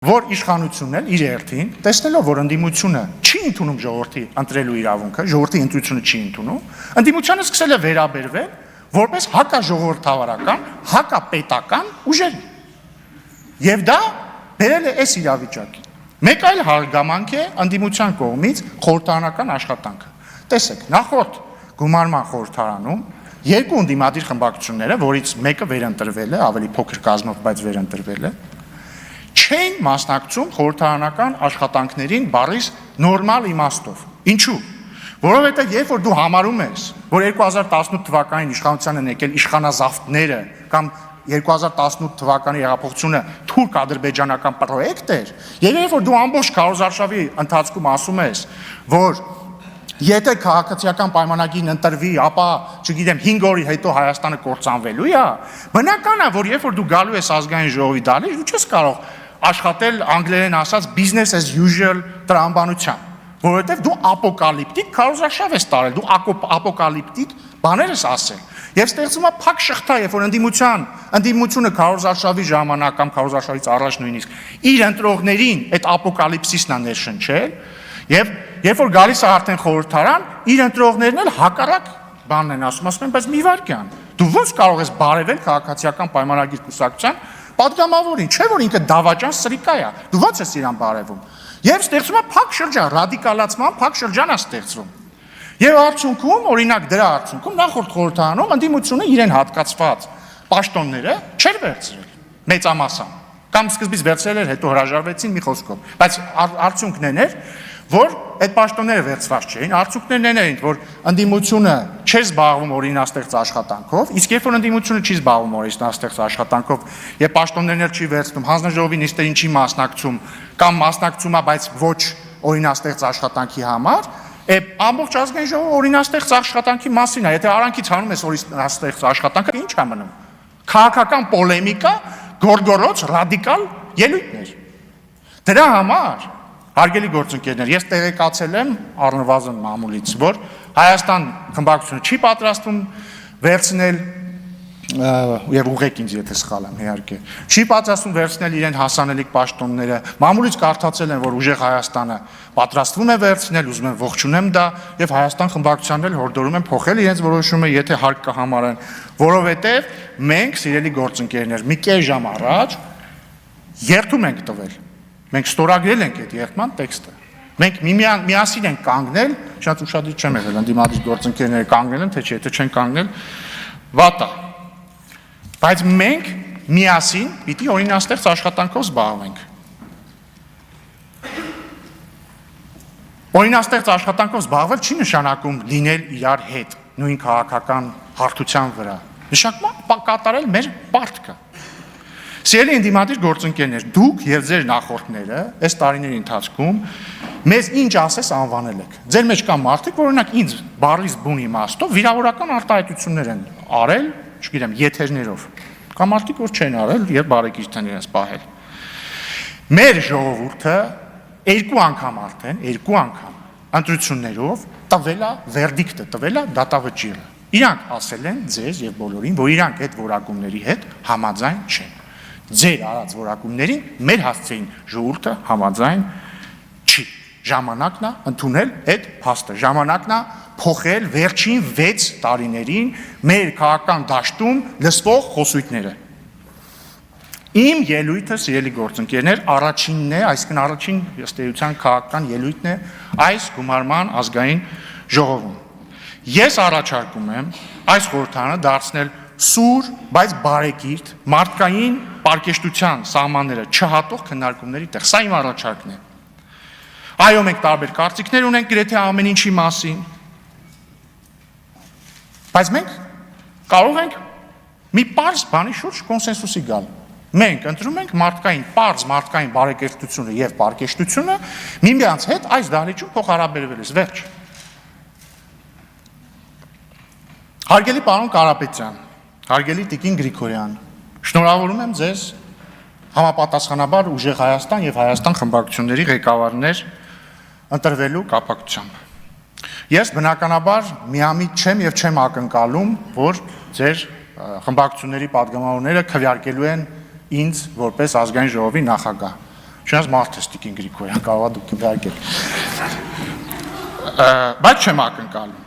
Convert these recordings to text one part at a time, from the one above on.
որ իշխանությունն էլ իր երթին, տեսնելով, որ ընդդիմությունը չի ընդունում ժողովրդի ընտրելու իրավունքը, ժողովրդի ընտրությունը չի ընդունում, ընդդիմությանը սկսել է վերաբերվել որպես հակաժողովրդավարական, հակապետական ուժերի։ Եվ դա բերել է այս իրավիճակին։ Մեկ այլ հարգամանք է ընդդիմության կողմից խորհրդարանական աշխատանքը։ Տեսեք, նախորդ գումարման խորհրդարանում երկու ընդդիմադիր խմբակցությունները, որից մեկը վերընտրվել է, ավելի փոքր կազմով, բայց վերընտրվել է, չեն մասնակցում խորհրդարանական աշխատանքներին բառից նորմալ իմաստով։ Ինչու՞։ Որովհետև երբ որ դու համարում ես, որ 2018 թվականին իշխանության են եկել իշխանազավթները կամ 2018 թվականի հեղափոխությունը թուրք-ադրբեջանական պրոյեկտ էր, եւ երբ որ դու ամբողջ քարոզարշավի ընթացքում ասում ես, որ եթե քաղաքացիական պայմանագիրն ընտրվի, ապա, չգիտեմ, 5 օրի հետո Հայաստանը կործանվելու է, բնական է, որ երբ որ դու գալու ես ազգային ժողովի դալի, դու չես կարող աշխատել անգլերեն ասած business as usual տրամաբանությամբ, որովհետև դու ապոկալիպտիկ քարոզարշավ ես տարել, դու ապոկալիպտիկ բաներ ես ասել։ Եվ ստեղծում է փակ շղթա, երբ որ ընդդիմությունը քարոզարշավի ժամանակ կամ քարոզարշավից առաջ նույնիսկ իր ընտրողներին այդ ապոկալիպսիսն է ներշնչել, եւ երբ որ գալիս է արդեն խորհրդարան, իր ընտրողներն էլ հակառակ բանն են ասում են, բայց մի վարքյան, դու ո՞նց կարող ես բարևել քաղաքացիական պայմանագիր կուսակցության պատգամավորին, չէ՞ որ ինքը դավաճան սրիկա է, դու ո՞նց ես իրան բարևում։ Եվ ստեղծում է փակ շրջան, ռադիկալացման փակ շրջան է ստեղծվում։ Եվ արդյունքում, օրինակ դրա արդյունքում նախորդ խորհրդարանում ընդդիմությունը իրեն հատկացված պաշտոնները չէր վերցրել մեծամասամբ, կամ սկզբից վերցրել էր, հետո հրաժարվեցին մի խոսքով, բայց արդյունքն էր, որ այդ պաշտոնները վերցված չէին, արդյունքներն էին, որ ընդդիմությունը չէր զբաղվում օրինաստեղծ աշխատանքով, իսկ երբ որ ընդդիմությունը չի զբաղվում օրինաստեղծ աշխատանքով եւ պաշտոններն էլ չի վերցնում, հանձնաժողովի նիստերին չի մասնակցում կամ մասնակցում է, բայց ոչ օրինաստեղծ աշխատանքի համար, ամբողջ ազգային ժողովը օրինաստեղծ աշխատանքի մասին է, եթե արանքից հանում ես օրինաստեղծ աշխատանքը, ինչ է մնում։ Քաղաքական պոլեմիկա, գորգորոց, ռադիկալ ելույթներ։ Դրա համար հարգելի գործընկերներ, ես տեղեկացել եմ առնվազն մամուլից, որ Հայաստան խմբակցությունը չի պատրաստվում վերցնել եւ ուղղեք ինձ եթե սխալ եմ իհարկե, չի պատրաստվում վերցնել իրեն հասանելիք պաշտոնները, մամուլից կարդացել են, որ ուժեղ Հայաստանը պատրաստվում է վերցնել, ուզում են ողջունեմ դա եւ Հայաստան խմբակցությանն էլ հորդորում են փոխել իրենց որոշումը, եթե հարկ կհամարեն, որովհետեւ մենք սիրելի գործընկերներ, մի կես ժամ առաջ երթում ենք տվել։ Մենք ստորագրել ենք այդ երթման տեքստը։ Մենք միասին ենք կանգնել, շատ ուշադրի չեմ եղել, ընդդիմադիր գործընկերները կանգնել են, թե չէ, եթե չեն կանգնել, վատ է։ Բայց մենք միասին պիտի օրինաստեղծ աշխատանքով զբաղվենք։ Օրինաստեղծ աշխատանքով զբաղվել չի նշանակում լինել իրար հետ, նույն քաղաքական հարթության վրա։ Նշանակում է կատարել մեր պարտքը։ Սիրելի ընդդիմադիր գործընկերներ, դուք եւ ձեր նախորդները այս տարիների ընթացքում մեզ ինչ ասես անվանել եք։ Ձեր մեջ կան մարդիկ, որ օրինակ ինձ բառից բուն իմաստով վիրավորական արտահայտություններ են արել, չգիտեմ, եթերներով։ Կամ մարդիկ, որ չեն արել եւ բարեկիրթ են իրենց պահել։ Մեր ժողովուրդը երկու անգամ ընտրություններով տվել է վերդիկտը, տվել է դատավճիռը։ Իրանք ասել են ձեզ եւ բոլորին, որ իրանք այդ որակումների հետ համաձայն չեն։ Ձեր արած որակումներին մեր հասցեին ժողովուրդը համաձայն չի։ Ժամանակն է ընդունել այդ փաստը, ժամանակն է փոխել վերջին 6 տարիներին մեր քաղաքական դաշտում լսվող խոսույթները։ Իմ ելույթը, սիրելի գործընկերներ, առաջինն է, այսինքն առաջին ըստ էության քաղաքական ելույթն է այս գումարման ազգային ժողովում։ Ես առաջարկում եմ այս խորհրդարանը դարձնել սուր, բայց բարեկիրթ, մարդկային պարկեշտության սահմանները չհատող քննարկումների տեղ։ Սա իմ առաջարկն է։ Այո, մենք տարբեր կարծիքներ ունենք գրեթե ամեն ինչի մասին, բայց մենք կարող ենք մի պարզ բանի շուրջ կոնսենսուսի գալ։ Մենք ընտրում ենք պարզ մարդկային բարեկիրթությունը եւ պարկեշտությունը միմյանց հետ այս դահլիճում փոխհարաբերվելիս, վերջ։ Հարգելի պարոն Կարապետյան, հարգելի տիկին Գրիգորյան, շնորհավորում եմ ձեզ համապատասխանաբար ուժեղ Հայաստան եւ Հայաստան խմբակցությունների ղեկավարներ ընտրվելու կապակցությամբ։ Ես բնականաբար միամիտ չեմ եւ չեմ ակնկալում, որ ձեր խմբակցությունների պատգամավորները քվեարկելու են ինձ որպես ազգային ժողովի նախագահ։ Չնայած մարդ է Տիկին Գրիգորյան, կարող է դուք ընդհակել։ Բայց չեմ ակնկալում։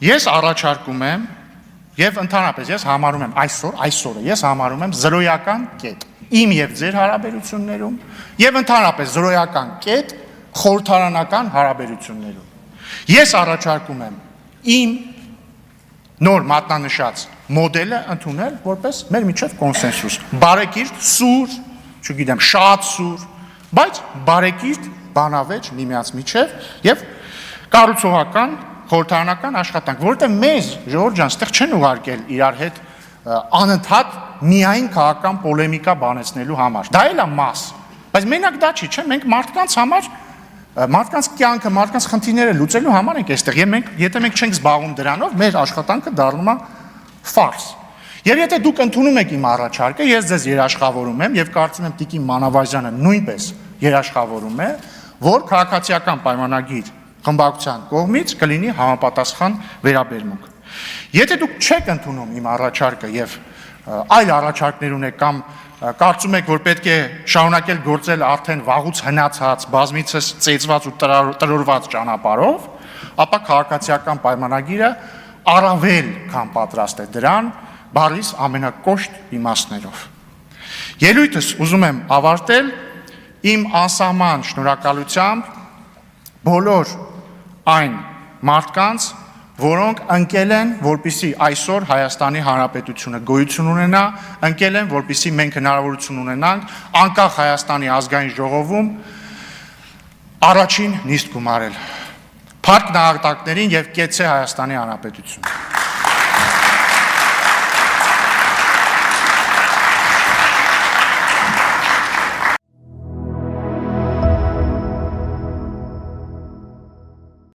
Ես առաջարկում եմ եւ ընդհանրապես ես համարում եմ այսօրը ես համարում եմ զրոյական կետ իմ եւ ձեր հարաբերություններում եւ ընդհանրապես զրոյական կետ խորհրդարանական հարաբերություններում։ Ես առաջարկում եմ իմ նոր մատնանշած մոդելը ընդունել որպես մեր միջև կոնսենսուս։ Բարեկիրթ, սուր, չգիտեմ, շատ սուր, բայց բարեկիրթ բանավեճ միմյանց միջև եւ կառուցողական խորհրդարանական աշխատանք, որովհետեւ մեզ Ժողովուրդ ջան, այդտեղ չեն ուղարկել իրար հետ անընդհատ միայն քաղաքական պոլեմիկա բանեցնելու համար։ Դա էլ է մաս, բայց մենակ դա չի, չէ՞, մենք մարդկանց համար մարդկանց կյանքը, մարդկանց խնդիրները լուծելու համար ենք այստեղ։ Եվ մենք, եթե մենք չենք զբաղվում դրանով, մեր աշխատանքը դառնում է ֆարս։ Եվ եթե դուք ընդունում եք իմ առաջարկը, ես ձեզ երաշխավորում եմ եւ կարծում եմ Տիկին Մանավազյանը նույնպես երաշխավորում է, որ քաղաքացիական պայմանագիր խմբակցության կողմից կլինի համապատասխան վերաբերմունք։ Եթե դուք չեք ընդունում իմ առաջարկը եւ այլ առաջարկներ ունեք կամ կարծում եք, որ պետք է շարունակել գործել արդեն վաղուց հնացած, բազմիցս ծեծված ու տրորված ճանապարհով, ապա քաղաքացիական պայմանագիրը առավել քան պատրաստ է դրան բառիս ամենակոշտ իմաստներով։ Ելույթս ուզում եմ ավարտել իմ անսահման շնորհակալությամբ բոլոր այն մարդկանց, որոնք ընկել են, որպեսզի այսօր Հայաստանի Հանրապետությունը գոյություն ունենա, ընկել են, որպեսզի մենք հնարավորություն ունենանք անկախ Հայաստանի ազգային ժողովում առաջին նիստ գումարել։ Փառք նահատակներին եւ կեցցե Հայաստանի Հանրապետությունը։